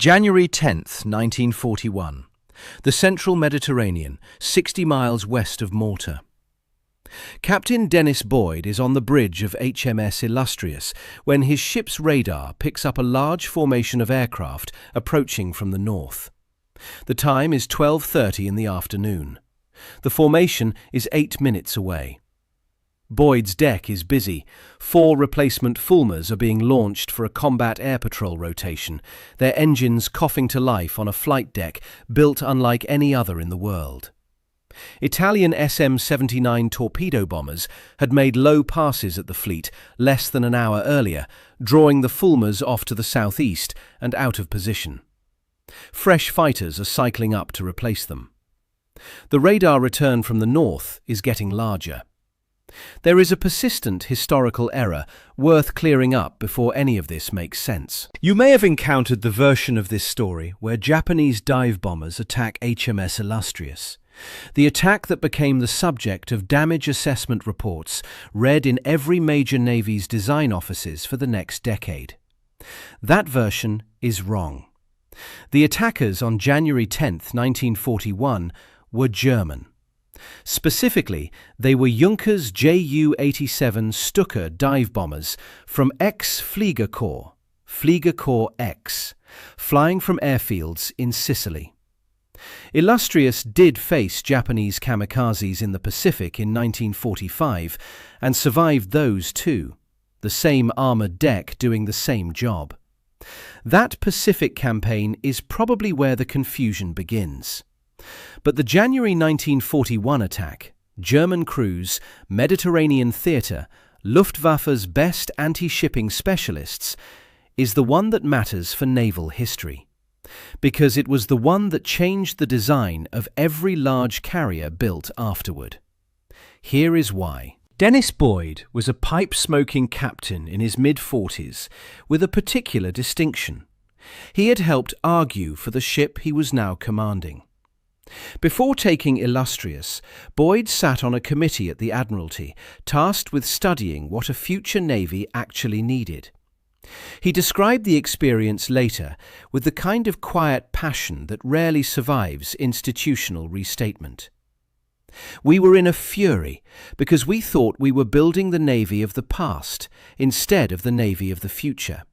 January 10th, 1941. The central Mediterranean, 60 miles west of Malta. Captain Denis Boyd is on the bridge of HMS Illustrious when his ship's radar picks up a large formation of aircraft approaching from the north. The time is 12:30 in the afternoon. The formation is 8 minutes away. Boyd's deck is busy. 4 replacement Fulmars are being launched for a combat air patrol rotation, their engines coughing to life on a flight deck built unlike any other in the world. Italian SM-79 torpedo bombers had made low passes at the fleet less than an hour earlier, drawing the Fulmars off to the southeast and out of position. Fresh fighters are cycling up to replace them. The radar return from the north is getting larger. There is a persistent historical error worth clearing up before any of this makes sense. You may have encountered the version of this story where Japanese dive bombers attack HMS Illustrious. The attack that became the subject of damage assessment reports read in every major Navy's design offices for the next decade. That version is wrong. The attackers on January 10th, 1941 were German. Specifically, they were Junkers Ju-87 Stuka dive bombers from ex-Fliegerkorps, Fliegerkorps X, flying from airfields in Sicily. Illustrious did face Japanese kamikazes in the Pacific in 1945 and survived those too, the same armoured deck doing the same job. That Pacific campaign is probably where the confusion begins. But the January 1941 attack, German crews, Mediterranean theatre, Luftwaffe's best anti-shipping specialists, is the one that matters for naval history. Because it was the one that changed the design of every large carrier built afterward. Here is why. Denis Boyd was a pipe-smoking captain in his mid-40s with a particular distinction. He had helped argue for the ship he was now commanding. Before taking Illustrious, Boyd sat on a committee at the Admiralty, tasked with studying what a future Navy actually needed. He described the experience later with the kind of quiet passion that rarely survives institutional restatement. We were in a fury because we thought we were building the Navy of the past instead of the Navy of the future.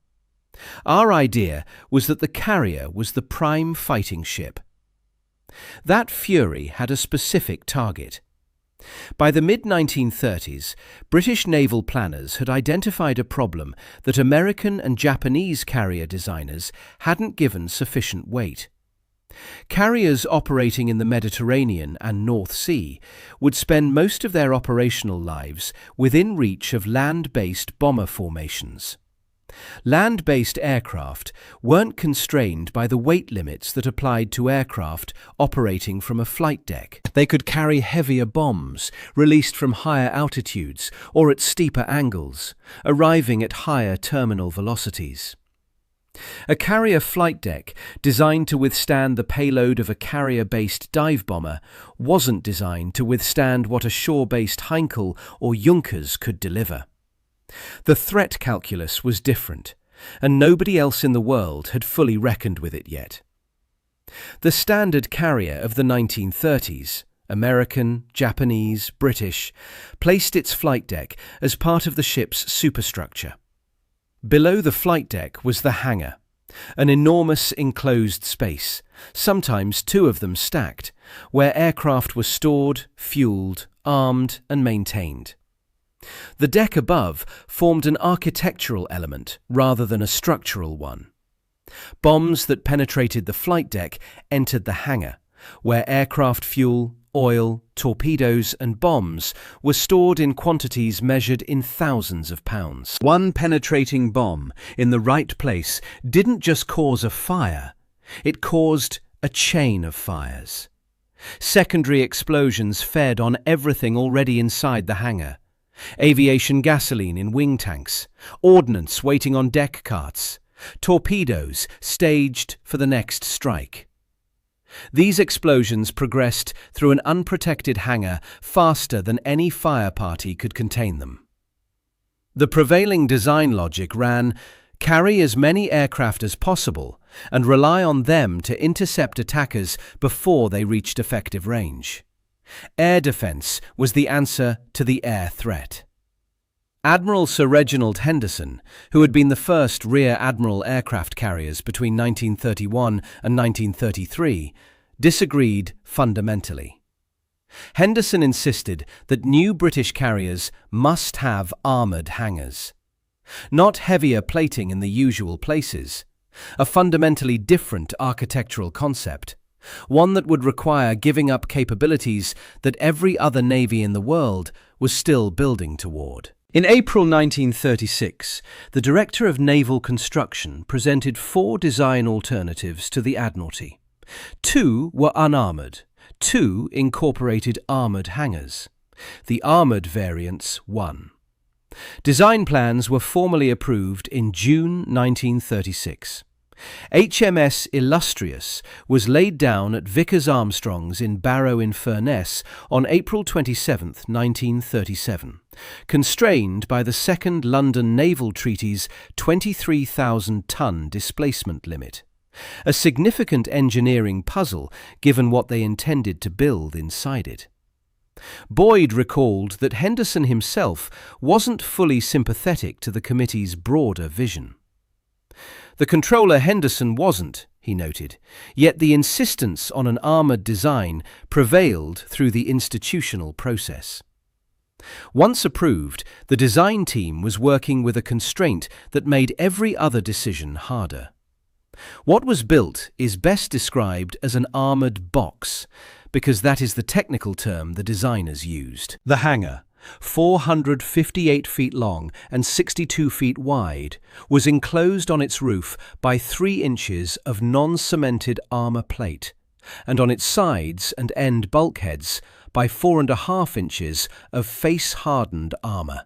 Our idea was that the carrier was the prime fighting ship. That fury had a specific target. By the mid-1930s, British naval planners had identified a problem that American and Japanese carrier designers hadn't given sufficient weight. Carriers operating in the Mediterranean and North Sea would spend most of their operational lives within reach of land-based bomber formations. Land-based aircraft weren't constrained by the weight limits that applied to aircraft operating from a flight deck. They could carry heavier bombs, released from higher altitudes or at steeper angles, arriving at higher terminal velocities. A carrier flight deck designed to withstand the payload of a carrier-based dive bomber wasn't designed to withstand what a shore-based Heinkel or Junkers could deliver. The threat calculus was different, and nobody else in the world had fully reckoned with it yet. The standard carrier of the 1930s, American, Japanese, British, placed its flight deck as part of the ship's superstructure. Below the flight deck was the hangar, an enormous enclosed space, sometimes 2 of them stacked, where aircraft were stored, fueled, armed and maintained. The deck above formed an architectural element rather than a structural one. Bombs that penetrated the flight deck entered the hangar, where aircraft fuel, oil, torpedoes and bombs were stored in quantities measured in thousands of pounds. One penetrating bomb in the right place didn't just cause a fire, it caused a chain of fires. Secondary explosions fed on everything already inside the hangar. Aviation gasoline in wing tanks, ordnance waiting on deck carts, torpedoes staged for the next strike. These explosions progressed through an unprotected hangar faster than any fire party could contain them. The prevailing design logic ran, carry as many aircraft as possible, and rely on them to intercept attackers before they reached effective range. Air defence was the answer to the air threat. Admiral Sir Reginald Henderson, who had been the first rear admiral aircraft carriers between 1931 and 1933, disagreed fundamentally. Henderson insisted that new British carriers must have armoured hangars. Not heavier plating in the usual places, a fundamentally different architectural concept, one that would require giving up capabilities that every other navy in the world was still building toward. In April 1936, the Director of Naval Construction presented 4 design alternatives to the Admiralty. 2 were unarmoured, 2 incorporated armoured hangars. The armoured variants won. Design plans were formally approved in June 1936. HMS Illustrious was laid down at Vickers Armstrong's in Barrow-in-Furness on April 27, 1937, constrained by the Second London Naval Treaty's 23,000-ton displacement limit. A significant engineering puzzle given what they intended to build inside it. Boyd recalled that Henderson himself wasn't fully sympathetic to the committee's broader vision. The controller Henderson wasn't, he noted, yet the insistence on an armoured design prevailed through the institutional process. Once approved, the design team was working with a constraint that made every other decision harder. What was built is best described as an armoured box, because that is the technical term the designers used. The hangar, 458 feet long and 62 feet wide, was enclosed on its roof by 3 inches of non-cemented armour plate, and on its sides and end bulkheads by 4.5 inches of face-hardened armour.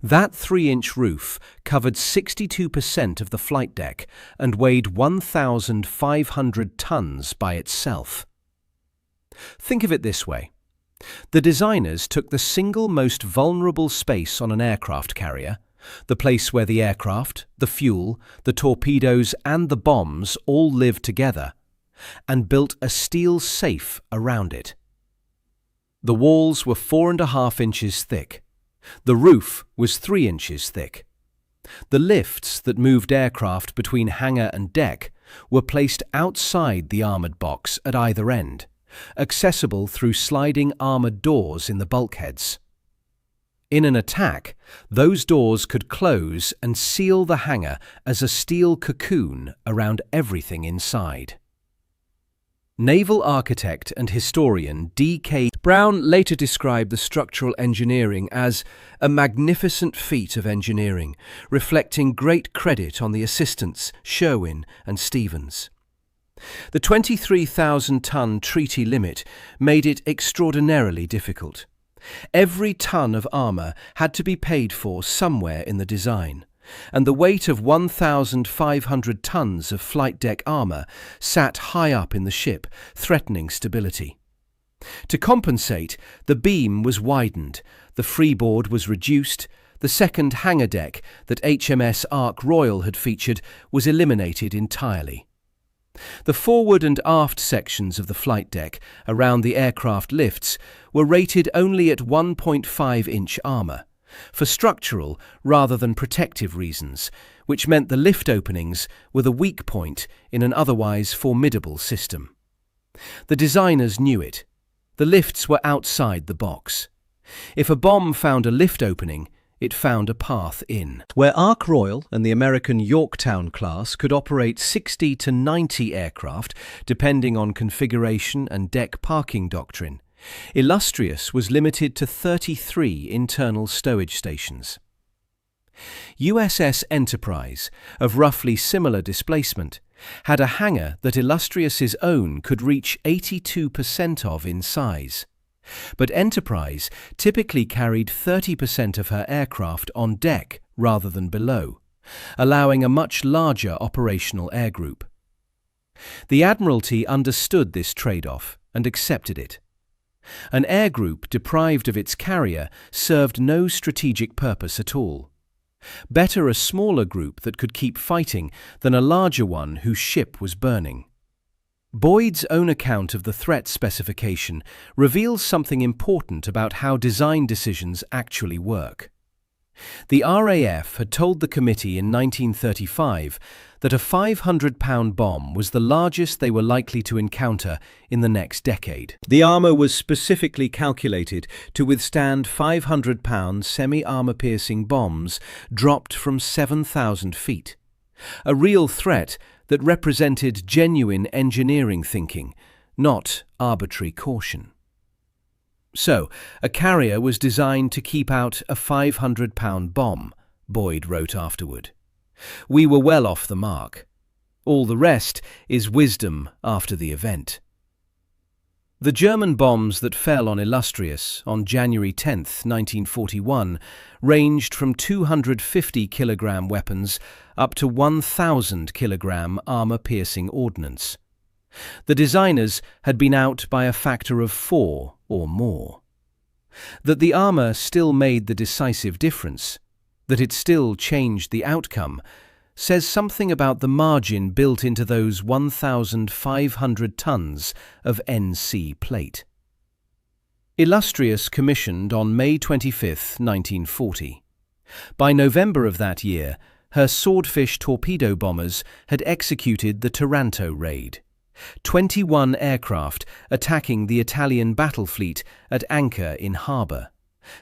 That 3-inch roof covered 62% of the flight deck and weighed 1,500 tons by itself. Think of it this way. The designers took the single most vulnerable space on an aircraft carrier, the place where the aircraft, the fuel, the torpedoes and the bombs all live together, and built a steel safe around it. The walls were 4.5 inches thick. The roof was 3 inches thick. The lifts that moved aircraft between hangar and deck were placed outside the armoured box at either end, accessible through sliding armoured doors in the bulkheads. In an attack, those doors could close and seal the hangar as a steel cocoon around everything inside. Naval architect and historian D.K. Brown later described the structural engineering as a magnificent feat of engineering, reflecting great credit on the assistants Sherwin and Stevens. The 23,000-ton treaty limit made it extraordinarily difficult. Every ton of armour had to be paid for somewhere in the design, and the weight of 1,500 tons of flight deck armour sat high up in the ship, threatening stability. To compensate, the beam was widened, the freeboard was reduced, the second hangar deck that HMS Ark Royal had featured was eliminated entirely. The forward and aft sections of the flight deck around the aircraft lifts were rated only at 1.5-inch armour, for structural rather than protective reasons, which meant the lift openings were the weak point in an otherwise formidable system. The designers knew it. The lifts were outside the box. If a bomb found a lift opening, it found a path in. Where Ark Royal and the American Yorktown class could operate 60 to 90 aircraft, depending on configuration and deck parking doctrine, Illustrious was limited to 33 internal stowage stations. USS Enterprise, of roughly similar displacement, had a hangar that Illustrious's own could reach 82% of in size. But Enterprise typically carried 30% of her aircraft on deck rather than below, allowing a much larger operational air group. The Admiralty understood this trade-off and accepted it. An air group deprived of its carrier served no strategic purpose at all. Better a smaller group that could keep fighting than a larger one whose ship was burning. Boyd's own account of the threat specification reveals something important about how design decisions actually work. The RAF had told the committee in 1935 that a 500-pound bomb was the largest they were likely to encounter in the next decade. The armour was specifically calculated to withstand 500-pound semi-armour-piercing bombs dropped from 7,000 feet. A real threat that represented genuine engineering thinking, not arbitrary caution. So, a carrier was designed to keep out a 500-pound bomb, Boyd wrote afterward. We were well off the mark. All the rest is wisdom after the event. The German bombs that fell on Illustrious on January 10, 1941, ranged from 250-kilogram weapons up to 1,000-kilogram armour-piercing ordnance. The designers had been out by a factor of 4 or more. That the armour still made the decisive difference, that it still changed the outcome, says something about the margin built into those 1,500 tons of NC plate. Illustrious commissioned on May 25, 1940. By November of that year, her Swordfish torpedo bombers had executed the Taranto raid. 21 aircraft attacking the Italian battle fleet at anchor in harbour,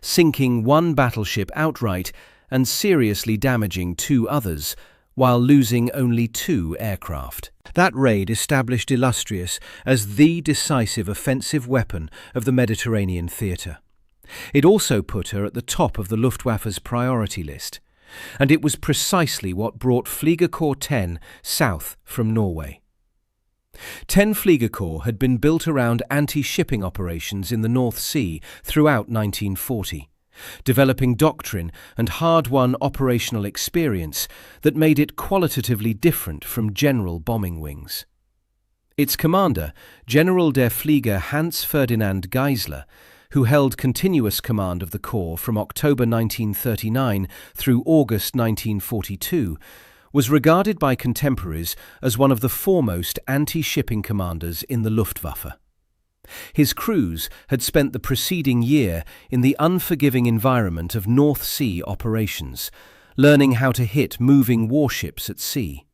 sinking one battleship outright and seriously damaging 2 others, while losing only 2 aircraft. That raid established Illustrious as the decisive offensive weapon of the Mediterranean theatre. It also put her at the top of the Luftwaffe's priority list, and it was precisely what brought Fliegerkorps X south from Norway. 10 Fliegerkorps had been built around anti-shipping operations in the North Sea throughout 1940, developing doctrine and hard-won operational experience that made it qualitatively different from general bombing wings. Its commander, General der Flieger Hans Ferdinand Geisler, who held continuous command of the corps from October 1939 through August 1942, was regarded by contemporaries as one of the foremost anti-shipping commanders in the Luftwaffe. His crews had spent the preceding year in the unforgiving environment of North Sea operations, learning how to hit moving warships at sea.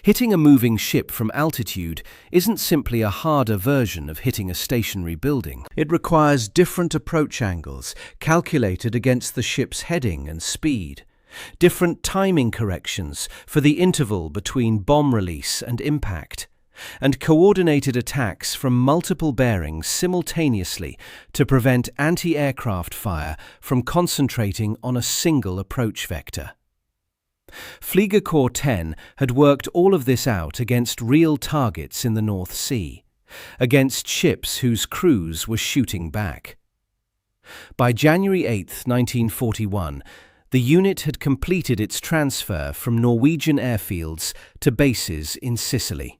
Hitting a moving ship from altitude isn't simply a harder version of hitting a stationary building. It requires different approach angles, calculated against the ship's heading and speed, different timing corrections for the interval between bomb release and impact, and coordinated attacks from multiple bearings simultaneously to prevent anti-aircraft fire from concentrating on a single approach vector. Fliegerkorps X had worked all of this out against real targets in the North Sea, against ships whose crews were shooting back. By January 8, 1941, the unit had completed its transfer from Norwegian airfields to bases in Sicily.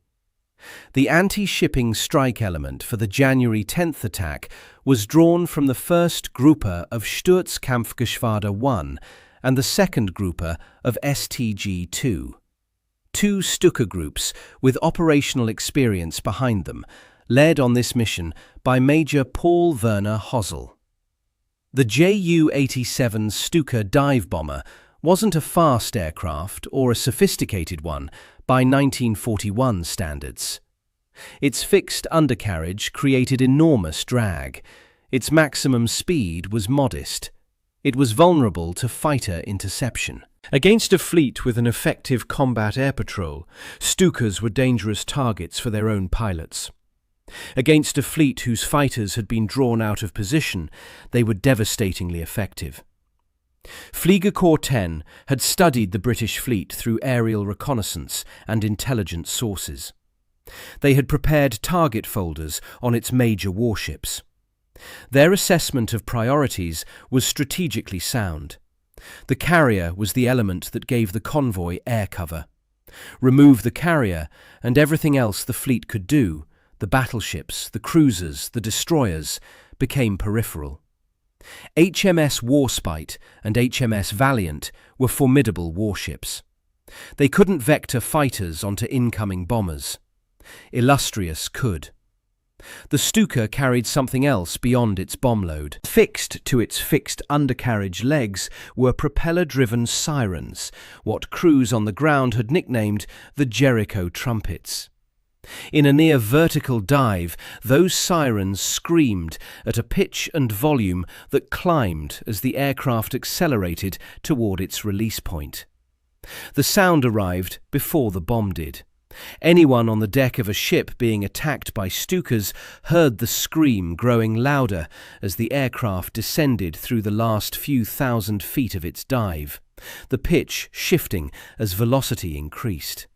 The anti-shipping strike element for the January 10th attack was drawn from the 1st Gruppe of Sturzkampfgeschwader 1 and the 2nd Gruppe of STG-2. 2 Stuka groups with operational experience behind them, led on this mission by Major Paul Werner Hosel. The Ju-87 Stuka dive bomber wasn't a fast aircraft or a sophisticated one by 1941 standards. Its fixed undercarriage created enormous drag. Its maximum speed was modest. It was vulnerable to fighter interception. Against a fleet with an effective combat air patrol, Stukas were dangerous targets for their own pilots. Against a fleet whose fighters had been drawn out of position, they were devastatingly effective. Fliegerkorps X had studied the British fleet through aerial reconnaissance and intelligence sources. They had prepared target folders on its major warships. Their assessment of priorities was strategically sound. The carrier was the element that gave the convoy air cover. Remove the carrier, and everything else the fleet could do, the battleships, the cruisers, the destroyers, became peripheral. HMS Warspite and HMS Valiant were formidable warships. They couldn't vector fighters onto incoming bombers. Illustrious could. The Stuka carried something else beyond its bomb load. Fixed to its fixed undercarriage legs were propeller-driven sirens, what crews on the ground had nicknamed the Jericho trumpets. In a near vertical dive, those sirens screamed at a pitch and volume that climbed as the aircraft accelerated toward its release point. The sound arrived before the bomb did. Anyone on the deck of a ship being attacked by Stukas heard the scream growing louder as the aircraft descended through the last few thousand feet of its dive, the pitch shifting as velocity increased.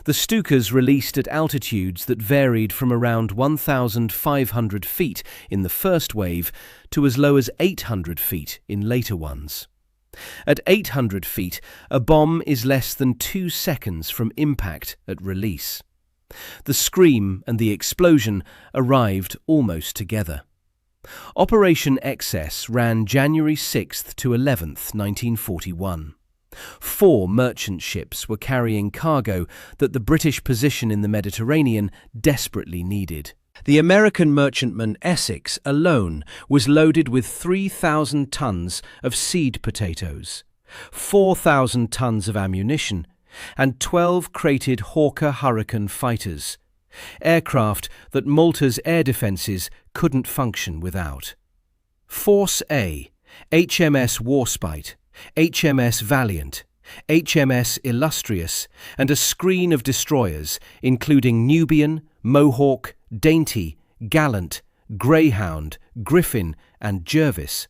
The Stukas released at altitudes that varied from around 1,500 feet in the first wave to as low as 800 feet in later ones. At 800 feet, a bomb is less than 2 seconds from impact at release. The scream and the explosion arrived almost together. Operation Excess ran January 6th to 11th, 1941. 4 merchant ships were carrying cargo that the British position in the Mediterranean desperately needed. The American merchantman Essex alone was loaded with 3,000 tons of seed potatoes, 4,000 tons of ammunition, and 12 crated Hawker Hurricane fighters, aircraft that Malta's air defences couldn't function without. Force A, HMS Warspite, HMS Valiant, HMS Illustrious, and a screen of destroyers, including Nubian, Mohawk, Dainty, Gallant, Greyhound, Griffin, and Jervis,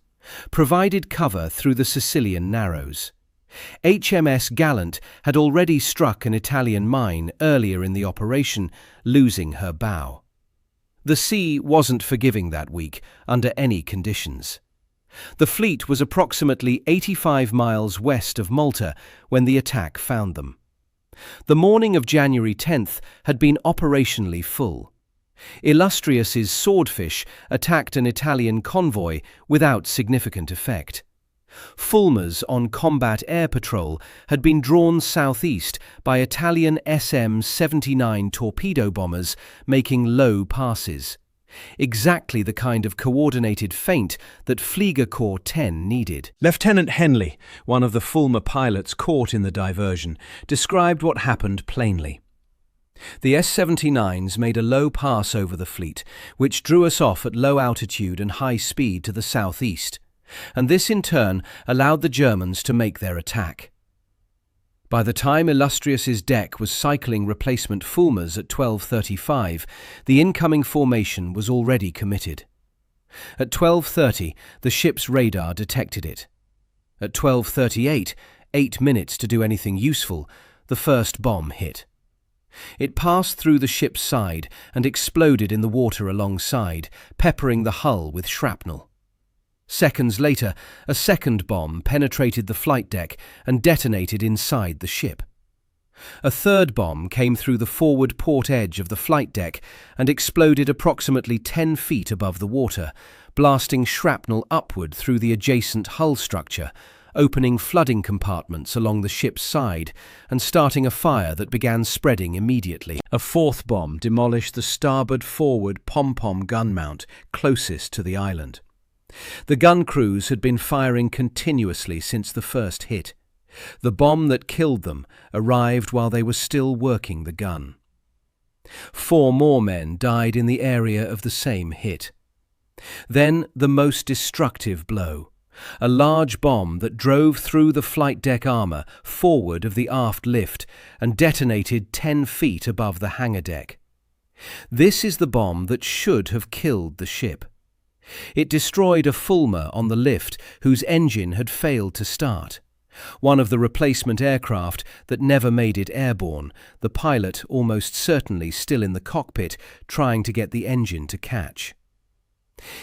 provided cover through the Sicilian Narrows. HMS Gallant had already struck an Italian mine earlier in the operation, losing her bow. The sea wasn't forgiving that week, under any conditions. The fleet was approximately 85 miles west of Malta when the attack found them. The morning of January 10th had been operationally full. Illustrious's Swordfish attacked an Italian convoy without significant effect. Fulmars on combat air patrol had been drawn southeast by Italian SM-79 torpedo bombers making low passes. Exactly the kind of coordinated feint that Fliegerkorps X needed. Lieutenant Henley, one of the Fulmar pilots caught in the diversion, described what happened plainly. The S-79s made a low pass over the fleet, which drew us off at low altitude and high speed to the southeast, and this in turn allowed the Germans to make their attack. By the time Illustrious's deck was cycling replacement Fulmars at 12:35, the incoming formation was already committed. At 12:30, the ship's radar detected it. At 12:38, 8 minutes to do anything useful, the first bomb hit. It passed through the ship's side and exploded in the water alongside, peppering the hull with shrapnel. Seconds later, a second bomb penetrated the flight deck and detonated inside the ship. A third bomb came through the forward port edge of the flight deck and exploded approximately 10 feet above the water, blasting shrapnel upward through the adjacent hull structure, opening flooding compartments along the ship's side and starting a fire that began spreading immediately. A fourth bomb demolished the starboard forward pom-pom gun mount closest to the island. The gun crews had been firing continuously since the first hit. The bomb that killed them arrived while they were still working the gun. 4 more men died in the area of the same hit. Then the most destructive blow. A large bomb that drove through the flight deck armour forward of the aft lift and detonated 10 feet above the hangar deck. This is the bomb that should have killed the ship. It destroyed a Fulmar on the lift whose engine had failed to start. One of the replacement aircraft that never made it airborne, the pilot almost certainly still in the cockpit trying to get the engine to catch.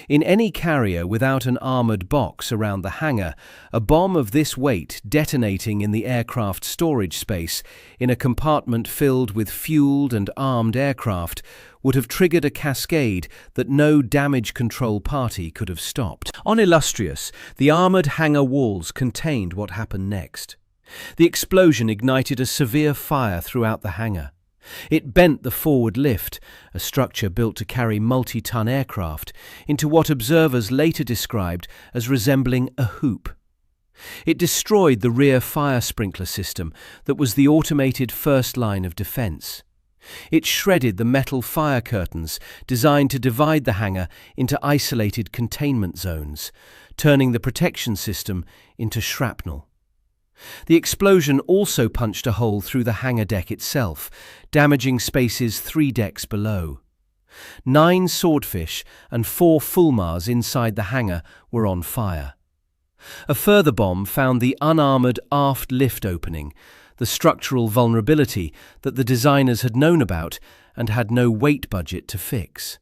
In any carrier without an armoured box around the hangar, a bomb of this weight detonating in the aircraft storage space in a compartment filled with fueled and armed aircraft would have triggered a cascade that no damage control party could have stopped. On Illustrious, the armoured hangar walls contained what happened next. The explosion ignited a severe fire throughout the hangar. It bent the forward lift, a structure built to carry multi-ton aircraft, into what observers later described as resembling a hoop. It destroyed the rear fire sprinkler system that was the automated first line of defence. It shredded the metal fire curtains designed to divide the hangar into isolated containment zones, turning the protection system into shrapnel. The explosion also punched a hole through the hangar deck itself, damaging spaces 3 decks below. 9 swordfish and 4 Fulmars inside the hangar were on fire. A further bomb found the unarmoured aft lift opening, the structural vulnerability that the designers had known about and had no weight budget to fix.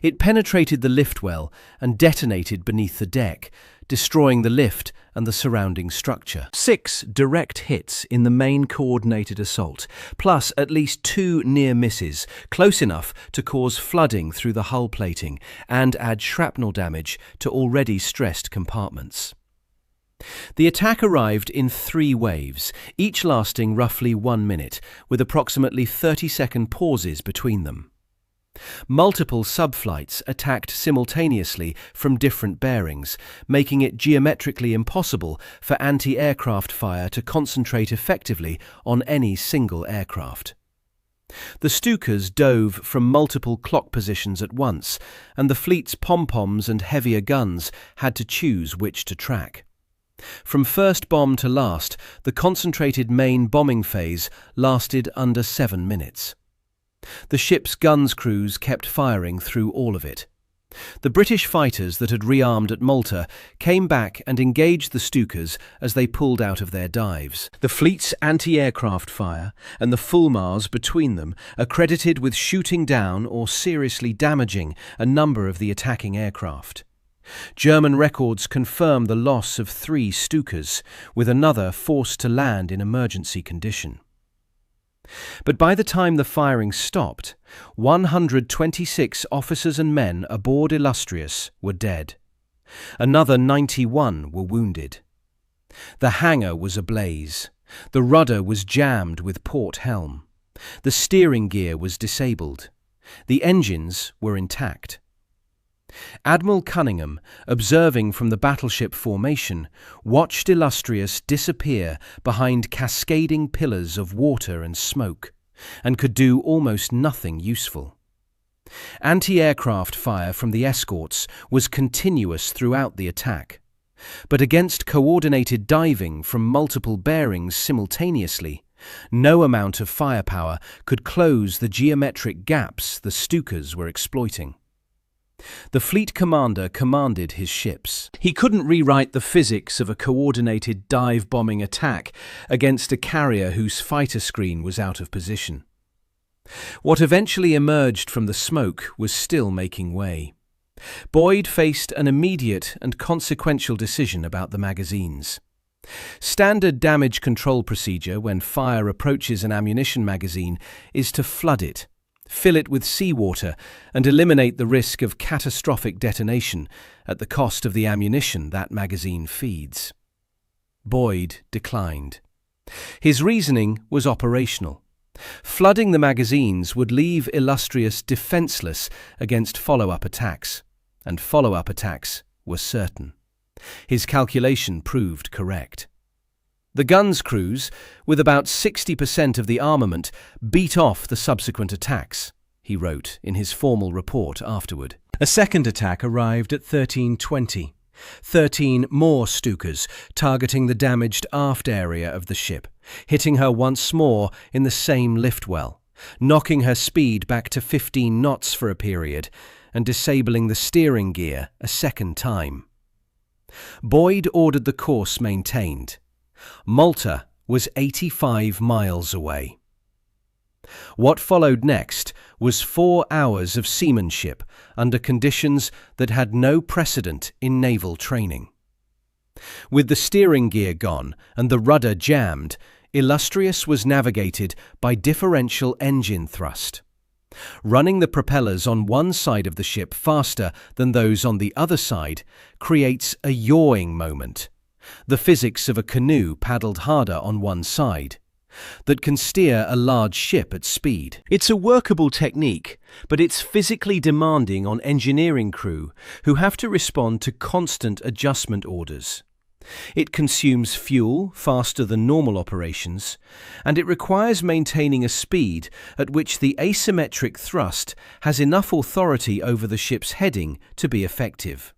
It penetrated the lift well and detonated beneath the deck, destroying the lift and the surrounding structure. 6 direct hits in the main coordinated assault, plus at least 2 near misses, close enough to cause flooding through the hull plating and add shrapnel damage to already stressed compartments. The attack arrived in 3 waves, each lasting roughly 1 minute, with approximately 30-second pauses between them. Multiple subflights attacked simultaneously from different bearings, making it geometrically impossible for anti-aircraft fire to concentrate effectively on any single aircraft. The Stukas dove from multiple clock positions at once, and the fleet's pom-poms and heavier guns had to choose which to track. From first bomb to last, the concentrated main bombing phase lasted under 7 minutes. The ship's guns crews kept firing through all of it. The British fighters that had rearmed at Malta came back and engaged the Stukas as they pulled out of their dives. The fleet's anti-aircraft fire and the Fulmars between them are credited with shooting down or seriously damaging a number of the attacking aircraft. German records confirm the loss of 3 Stukas, with another forced to land in emergency condition. But by the time the firing stopped, 126 officers and men aboard Illustrious were dead. Another 91 were wounded. The hangar was ablaze. The rudder was jammed with port helm. The steering gear was disabled. The engines were intact. Admiral Cunningham, observing from the battleship formation, watched Illustrious disappear behind cascading pillars of water and smoke, and could do almost nothing useful. Anti-aircraft fire from the escorts was continuous throughout the attack, but against coordinated diving from multiple bearings simultaneously, no amount of firepower could close the geometric gaps the Stukas were exploiting. The fleet commander commanded his ships. He couldn't rewrite the physics of a coordinated dive-bombing attack against a carrier whose fighter screen was out of position. What eventually emerged from the smoke was still making way. Boyd faced an immediate and consequential decision about the magazines. Standard damage control procedure when fire approaches an ammunition magazine is to flood it, fill it with seawater, and eliminate the risk of catastrophic detonation at the cost of the ammunition that magazine feeds. Boyd declined. His reasoning was operational. Flooding the magazines would leave Illustrious defenceless against follow-up attacks, and follow-up attacks were certain. His calculation proved correct. The guns crews, with about 60% of the armament, beat off the subsequent attacks, he wrote in his formal report afterward. A second attack arrived at 13:20. 13 more Stukas targeting the damaged aft area of the ship, hitting her once more in the same lift well, knocking her speed back to 15 knots for a period, and disabling the steering gear a second time. Boyd ordered the course maintained. Malta was 85 miles away. What followed next was 4 hours of seamanship under conditions that had no precedent in naval training. With the steering gear gone and the rudder jammed, Illustrious was navigated by differential engine thrust. Running the propellers on one side of the ship faster than those on the other side creates a yawing moment, the physics of a canoe paddled harder on one side, that can steer a large ship at speed. It's a workable technique, but it's physically demanding on engineering crew who have to respond to constant adjustment orders. It consumes fuel faster than normal operations, and it requires maintaining a speed at which the asymmetric thrust has enough authority over the ship's heading to be effective.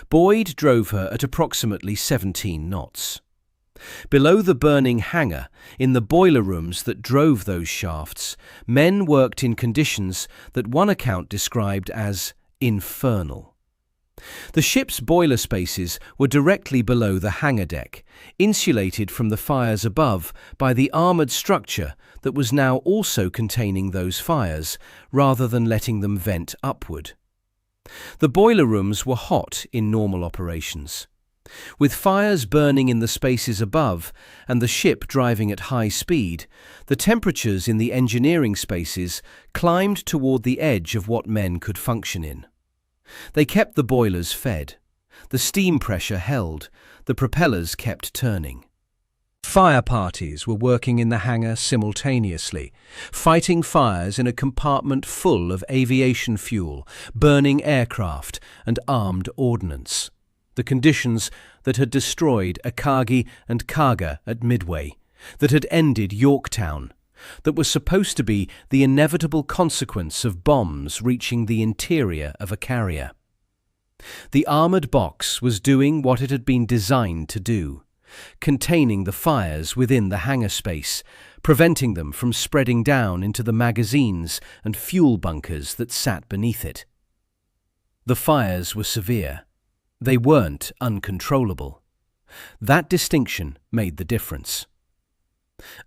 Boyd drove her at approximately 17 knots. Below the burning hangar, in the boiler rooms that drove those shafts, men worked in conditions that one account described as infernal. The ship's boiler spaces were directly below the hangar deck, insulated from the fires above by the armoured structure that was now also containing those fires, rather than letting them vent upward. The boiler rooms were hot in normal operations. With fires burning in the spaces above and the ship driving at high speed, the temperatures in the engineering spaces climbed toward the edge of what men could function in. They kept the boilers fed. The steam pressure held. The propellers kept turning. Fire parties were working in the hangar simultaneously, fighting fires in a compartment full of aviation fuel, burning aircraft and armed ordnance. The conditions that had destroyed Akagi and Kaga at Midway, that had ended Yorktown, that was supposed to be the inevitable consequence of bombs reaching the interior of a carrier. The armoured box was doing what it had been designed to do, containing the fires within the hangar space, preventing them from spreading down into the magazines and fuel bunkers that sat beneath it. The fires were severe. They weren't uncontrollable. That distinction made the difference.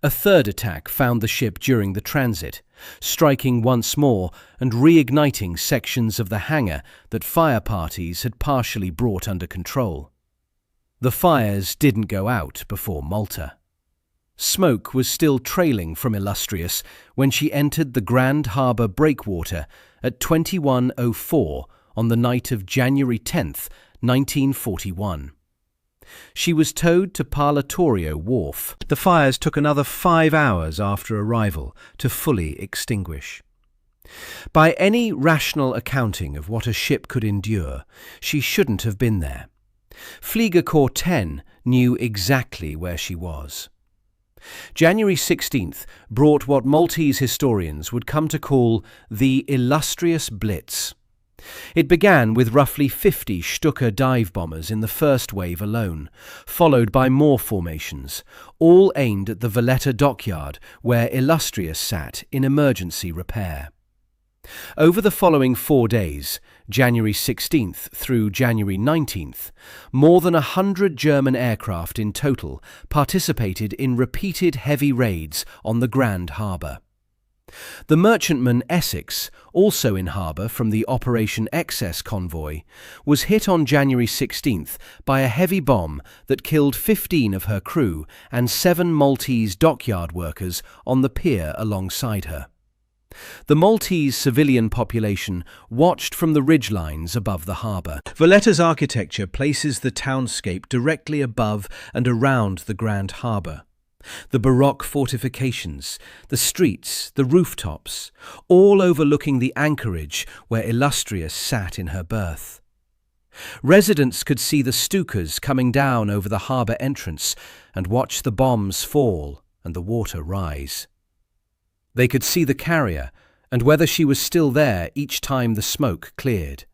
A third attack found the ship during the transit, striking once more and reigniting sections of the hangar that fire parties had partially brought under control. The fires didn't go out before Malta. Smoke was still trailing from Illustrious when she entered the Grand Harbour breakwater at 21:04 on the night of January 10th, 1941. She was towed to Parlatorio Wharf. The fires took another 5 hours after arrival to fully extinguish. By any rational accounting of what a ship could endure, she shouldn't have been there. Fliegerkorps X knew exactly where she was. January 16th brought what Maltese historians would come to call the Illustrious Blitz. It began with roughly 50 Stuka dive bombers in the first wave alone, followed by more formations, all aimed at the Valletta dockyard where Illustrious sat in emergency repair. Over the following 4 days, January 16th through January 19th, more than 100 German aircraft in total participated in repeated heavy raids on the Grand Harbour. The merchantman Essex, also in harbour from the Operation Excess convoy, was hit on January 16th by a heavy bomb that killed 15 of her crew and 7 Maltese dockyard workers on the pier alongside her. The Maltese civilian population watched from the ridgelines above the harbour. Valletta's architecture places the townscape directly above and around the Grand Harbour. The Baroque fortifications, the streets, the rooftops, all overlooking the anchorage where Illustrious sat in her berth. Residents could see the Stukas coming down over the harbour entrance and watch the bombs fall and the water rise. They could see the carrier and whether she was still there each time the smoke cleared.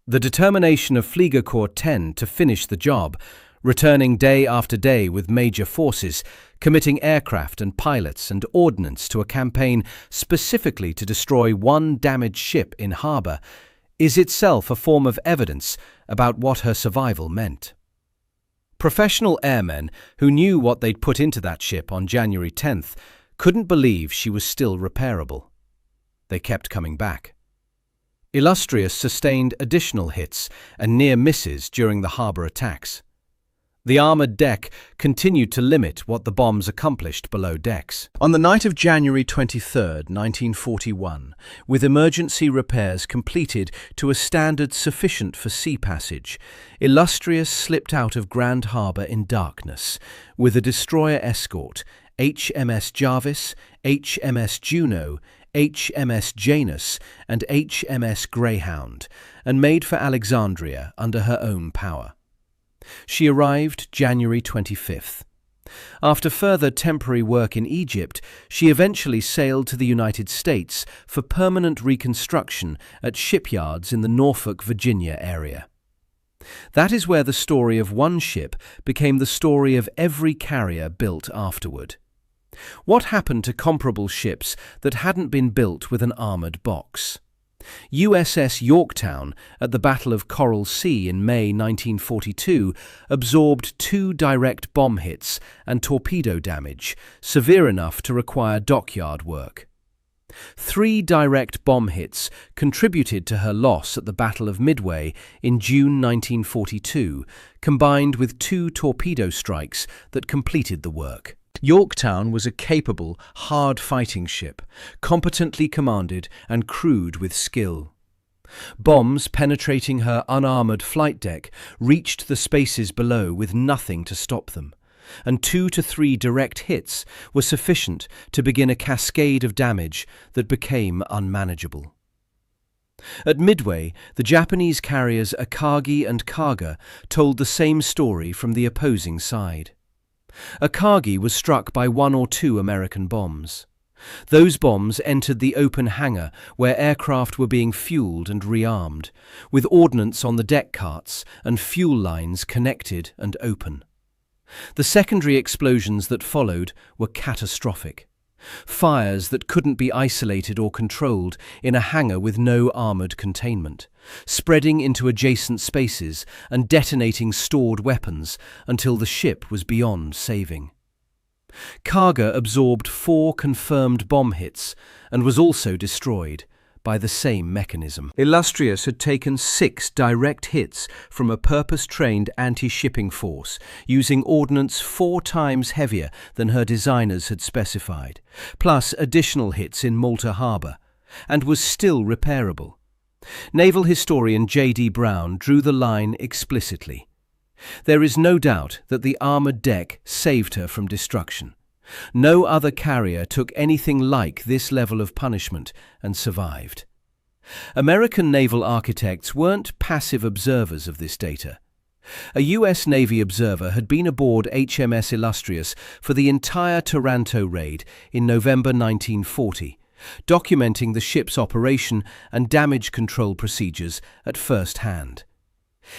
The determination of Fliegerkorps X to finish the job, returning day after day with major forces, committing aircraft and pilots and ordnance to a campaign specifically to destroy one damaged ship in harbour, is itself a form of evidence about what her survival meant. Professional airmen who knew what they'd put into that ship on January 10th couldn't believe she was still repairable. They kept coming back. Illustrious sustained additional hits and near misses during the harbour attacks. The armoured deck continued to limit what the bombs accomplished below decks. On the night of January 23, 1941, with emergency repairs completed to a standard sufficient for sea passage, Illustrious slipped out of Grand Harbour in darkness, with a destroyer escort, HMS Jarvis, HMS Juno, HMS Janus and HMS Greyhound, and made for Alexandria under her own power. She arrived January 25th. After further temporary work in Egypt, she eventually sailed to the United States for permanent reconstruction at shipyards in the Norfolk, Virginia area. That is where the story of one ship became the story of every carrier built afterward. What happened to comparable ships that hadn't been built with an armoured box? USS Yorktown at the Battle of Coral Sea in May 1942 absorbed 2 direct bomb hits and torpedo damage, severe enough to require dockyard work. 3 direct bomb hits contributed to her loss at the Battle of Midway in June 1942, combined with 2 torpedo strikes that completed the work. Yorktown was a capable, hard-fighting ship, competently commanded and crewed with skill. Bombs penetrating her unarmoured flight deck reached the spaces below with nothing to stop them, and 2 to 3 direct hits were sufficient to begin a cascade of damage that became unmanageable. At Midway, the Japanese carriers Akagi and Kaga told the same story from the opposing side. Akagi was struck by 1 or 2 American bombs. Those bombs entered the open hangar where aircraft were being fueled and rearmed, with ordnance on the deck carts and fuel lines connected and open. The secondary explosions that followed were catastrophic. Fires that couldn't be isolated or controlled in a hangar with no armoured containment, spreading into adjacent spaces and detonating stored weapons until the ship was beyond saving. Kaga absorbed 4 confirmed bomb hits and was also destroyed by the same mechanism. Illustrious had taken 6 direct hits from a purpose-trained anti-shipping force, using ordnance 4 times heavier than her designers had specified, plus additional hits in Malta harbour, and was still repairable. Naval historian J.D. Brown drew the line explicitly. There is no doubt that the armoured deck saved her from destruction. No other carrier took anything like this level of punishment and survived. American naval architects weren't passive observers of this data. A US Navy observer had been aboard HMS Illustrious for the entire Taranto raid in November 1940, documenting the ship's operation and damage control procedures at first hand.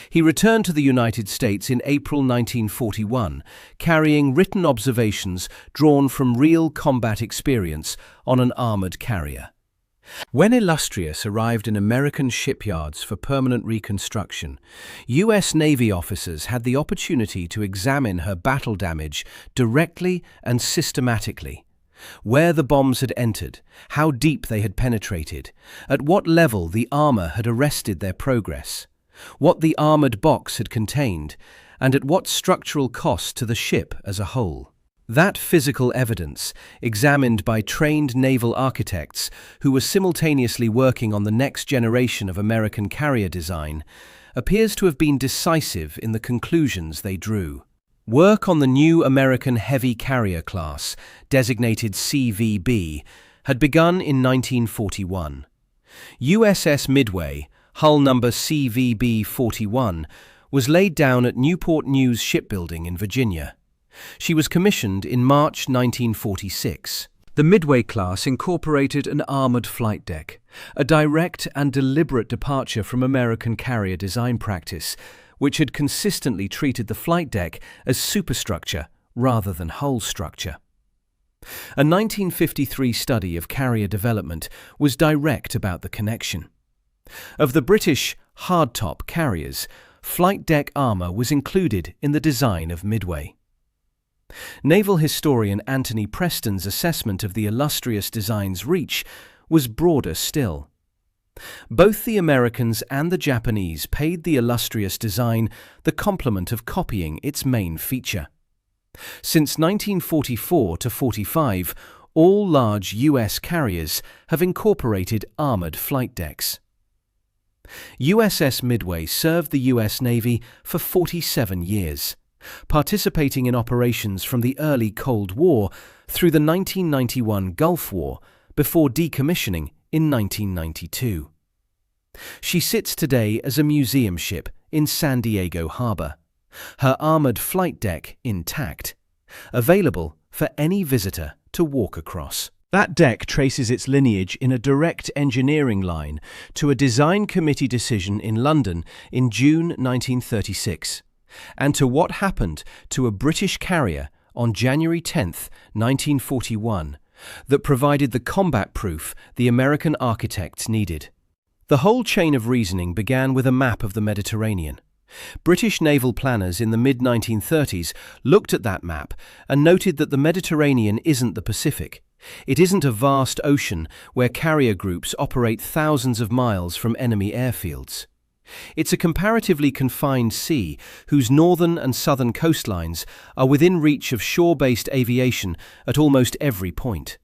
He returned to the United States in April 1941, carrying written observations drawn from real combat experience on an armoured carrier. When Illustrious arrived in American shipyards for permanent reconstruction, US Navy officers had the opportunity to examine her battle damage directly and systematically. Where the bombs had entered, how deep they had penetrated, at what level the armour had arrested their progress, what the armoured box had contained, and at what structural cost to the ship as a whole. That physical evidence, examined by trained naval architects who were simultaneously working on the next generation of American carrier design, appears to have been decisive in the conclusions they drew. Work on the new American heavy carrier class, designated CVB, had begun in 1941. USS Midway, hull number CVB-41, was laid down at Newport News Shipbuilding in Virginia. She was commissioned in March 1946. The Midway class incorporated an armoured flight deck, a direct and deliberate departure from American carrier design practice, which had consistently treated the flight deck as superstructure rather than hull structure. A 1953 study of carrier development was direct about the connection. Of the British hardtop carriers, flight deck armour was included in the design of Midway. Naval historian Anthony Preston's assessment of the Illustrious design's reach was broader still. Both the Americans and the Japanese paid the Illustrious design the compliment of copying its main feature. Since 1944 to 45, all large US carriers have incorporated armored flight decks. USS Midway served the US Navy for 47 years, participating in operations from the early Cold War through the 1991 Gulf War before decommissioning in 1992. She sits today as a museum ship in San Diego Harbor, her armored flight deck intact, available for any visitor to walk across. That deck traces its lineage in a direct engineering line to a design committee decision in London in June 1936, and to what happened to a British carrier on January 10, 1941, that provided the combat proof the American architects needed. The whole chain of reasoning began with a map of the Mediterranean. British naval planners in the mid-1930s looked at that map and noted that the Mediterranean isn't the Pacific. It isn't a vast ocean where carrier groups operate thousands of miles from enemy airfields. It's a comparatively confined sea whose northern and southern coastlines are within reach of shore-based aviation at almost every point.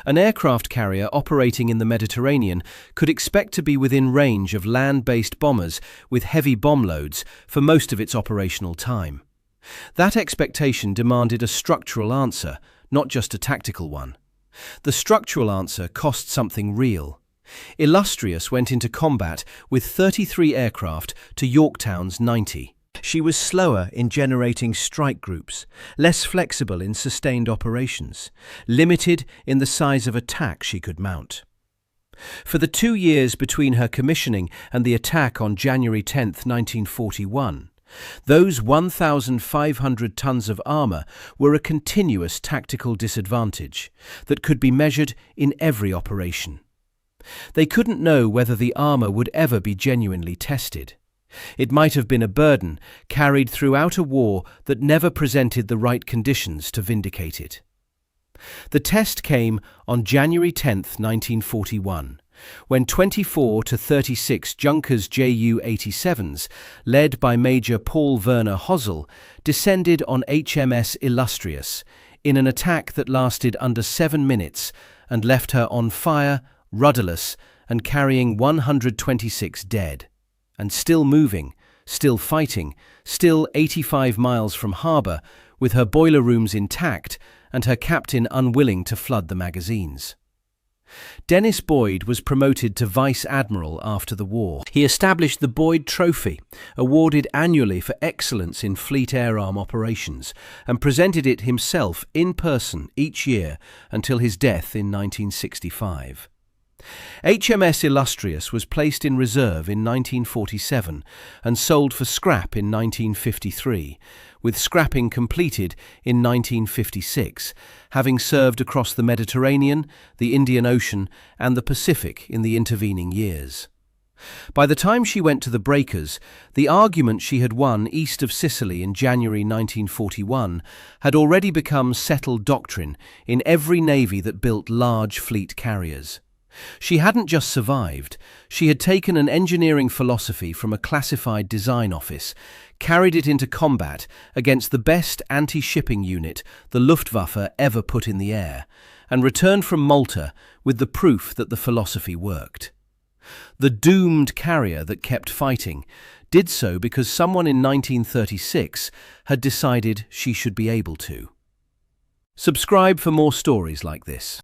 An aircraft carrier operating in the Mediterranean could expect to be within range of land-based bombers with heavy bomb loads for most of its operational time. That expectation demanded a structural answer, not just a tactical one. The structural answer cost something real. Illustrious went into combat with 33 aircraft to Yorktown's 90. She was slower in generating strike groups, less flexible in sustained operations, limited in the size of attack she could mount. For the 2 years between her commissioning and the attack on January 10, 1941, those 1,500 tons of armour were a continuous tactical disadvantage that could be measured in every operation. They couldn't know whether the armour would ever be genuinely tested. It might have been a burden carried throughout a war that never presented the right conditions to vindicate it. The test came on January 10, 1941, when 24 to 36 Junkers Ju-87s, led by Major Paul Werner Hozel, descended on HMS Illustrious in an attack that lasted under 7 minutes and left her on fire, rudderless, and carrying 126 dead. And still moving, still fighting, still 85 miles from harbour, with her boiler rooms intact and her captain unwilling to flood the magazines. Denis Boyd was promoted to Vice Admiral after the war. He established the Boyd Trophy, awarded annually for excellence in Fleet Air Arm operations, and presented it himself in person each year until his death in 1965. HMS Illustrious was placed in reserve in 1947 and sold for scrap in 1953, with scrapping completed in 1956, having served across the Mediterranean, the Indian Ocean, and the Pacific in the intervening years. By the time she went to the breakers, the argument she had won east of Sicily in January 1941 had already become settled doctrine in every navy that built large fleet carriers. She hadn't just survived, she had taken an engineering philosophy from a classified design office, carried it into combat against the best anti-shipping unit the Luftwaffe ever put in the air, and returned from Malta with the proof that the philosophy worked. The doomed carrier that kept fighting did so because someone in 1936 had decided she should be able to. Subscribe for more stories like this.